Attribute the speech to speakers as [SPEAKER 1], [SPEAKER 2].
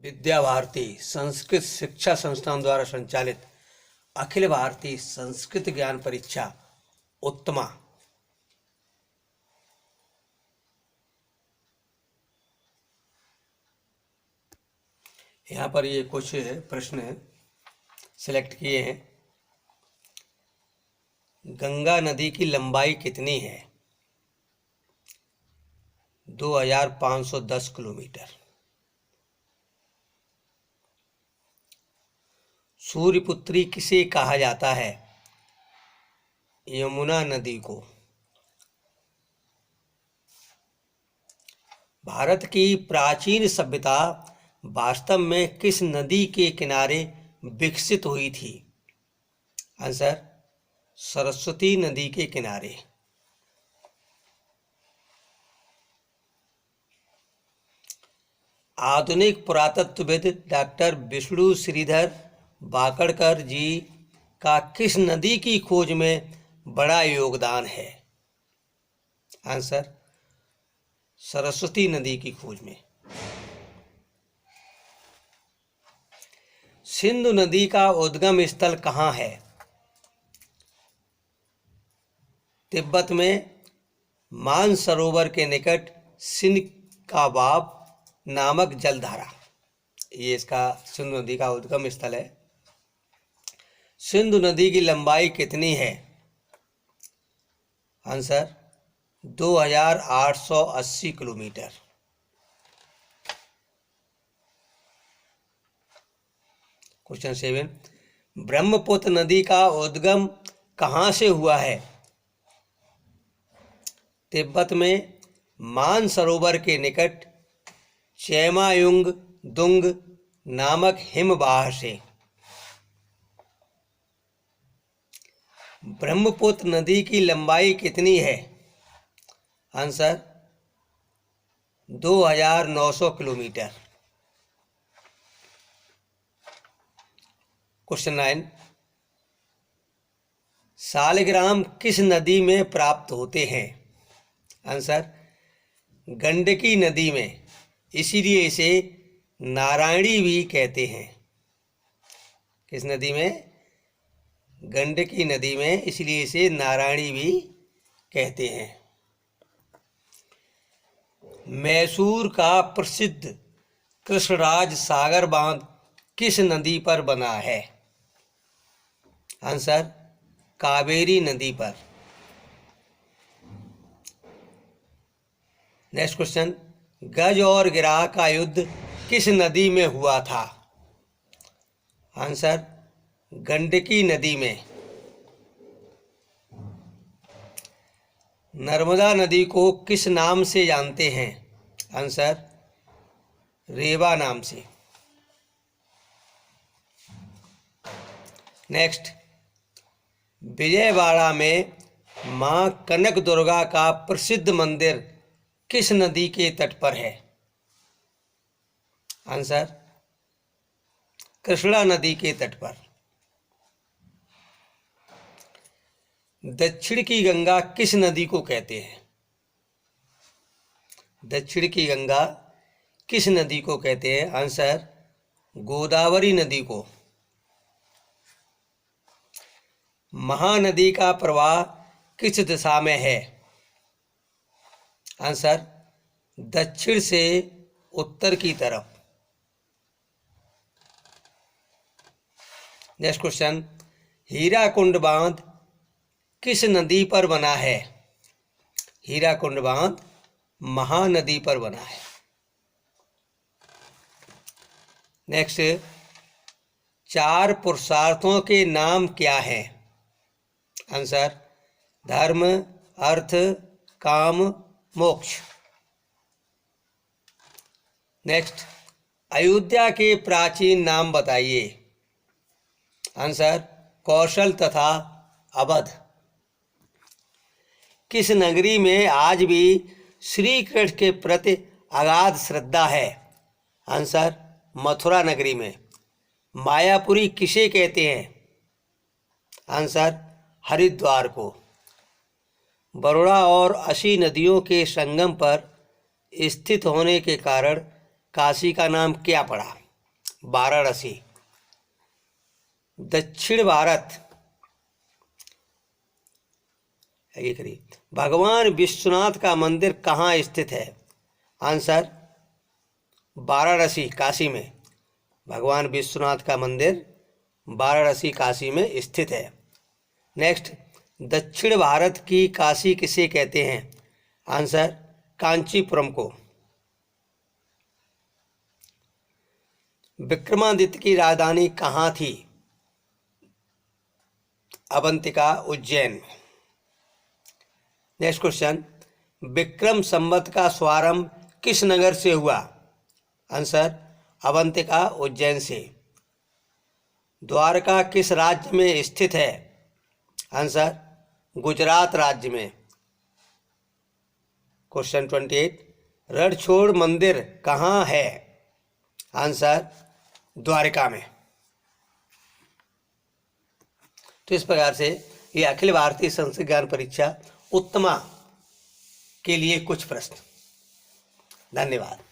[SPEAKER 1] विद्या भारती संस्कृत शिक्षा संस्थान द्वारा संचालित अखिल भारतीय संस्कृत ज्ञान परीक्षा उत्तमा यहाँ पर ये कुछ प्रश्न सिलेक्ट किए हैं। गंगा नदी की लंबाई कितनी है? 2510 किलोमीटर। सूर्यपुत्री किसे कहा जाता है? यमुना नदी को। भारत की प्राचीन सभ्यता वास्तव में किस नदी के किनारे विकसित हुई थी? आंसर, सरस्वती नदी के किनारे। आधुनिक पुरातत्वविद डॉक्टर विष्णु श्रीधर वाकड़कर जी का किस नदी की खोज में बड़ा योगदान है? आंसर, सरस्वती नदी की खोज में। सिंधु नदी का उद्गम स्थल कहाँ है? तिब्बत में मानसरोवर के निकट सिनकावाब नामक जलधारा, ये इसका सिंधु नदी का उद्गम स्थल है। सिंधु नदी की लंबाई कितनी है? Answer, 2880 kilometre. क्वेश्चन 7, ब्रह्मपुत्र नदी का उद्गम कहाँ से हुआ है? तिब्बत में मानसरोवर के निकट चैमायुंग दुंग नामक हिमवाह से। ब्रह्मपुत्र नदी की लंबाई कितनी है? Answer, 2900 kilometre. क्वेश्चन 9, सालिग्राम किस नदी में प्राप्त होते हैं? आंसर, गंडकी नदी में, इसीलिए इसे नारायणी भी कहते हैं। किस नदी में? गंडकी नदी में, इसलिए इसे नारायणी भी कहते हैं। मैसूर का प्रसिद्ध कृष्णराज सागर बांध किस नदी पर बना है? आंसर, कावेरी नदी पर। नेक्स्ट क्वेश्चन, गज और गिराह का युद्ध किस नदी में हुआ था? आंसर, गंडकी नदी में। नर्मदा नदी को किस नाम से जानते हैं? आंसर, रेवा नाम से। नेक्स्ट, विजयवाड़ा में मां कनक दुर्गा का प्रसिद्ध मंदिर किस नदी के तट पर है? आंसर, कृष्णा नदी के तट पर। दक्षिण की गंगा किस नदी को कहते हैं? दक्षिण की गंगा किस नदी को कहते हैं? आंसर, गोदावरी नदी को। महानदी का प्रवाह किस दिशा में है? आंसर, दक्षिण से उत्तर की तरफ। नेक्स्ट क्वेश्चन, हीराकुंड बांध किस नदी पर बना है? हीराकुंड बांध महानदी पर बना है। नेक्स्ट, 4 पुरुषार्थों के नाम क्या हैं? आंसर, धर्म, अर्थ, काम, मोक्ष। नेक्स्ट, अयोध्या के प्राचीन नाम बताइए। आंसर, कौशल तथा अवध। किस नगरी में आज भी श्री कृष्ण के प्रति अगाध श्रद्धा है? आंसर, मथुरा नगरी में। मायापुरी किसे कहते हैं? आंसर, हरिद्वार को। बरोड़ा और असी नदियों के संगम पर स्थित होने के कारण काशी का नाम क्या पड़ा? वाराणसी। दक्षिण भारत, ये करिए, भगवान विश्वनाथ का मंदिर कहाँ स्थित है? आंसर वाराणसी, काशी में। भगवान विश्वनाथ का मंदिर वाराणसी, काशी में स्थित है। नेक्स्ट, दक्षिण भारत की काशी किसे कहते हैं? आंसर कांचीपुरम को। विक्रमादित्य की राजधानी कहाँ थी? अवंतिका, उज्जैन। नेक्स्ट क्वेश्चन, विक्रम संवत का शुभारंभ किस नगर से हुआ? आंसर अवंतिका, उज्जैन से। द्वारका किस राज्य में स्थित है? आंसर गुजरात राज्य में। क्वेश्चन 28, रणछोड़ मंदिर कहाँ है? आंसर द्वारका में। तो इस प्रकार से ये अखिल भारतीय संस्कृत ज्ञान परीक्षा उत्तमा के लिए कुछ प्रश्न। धन्यवाद।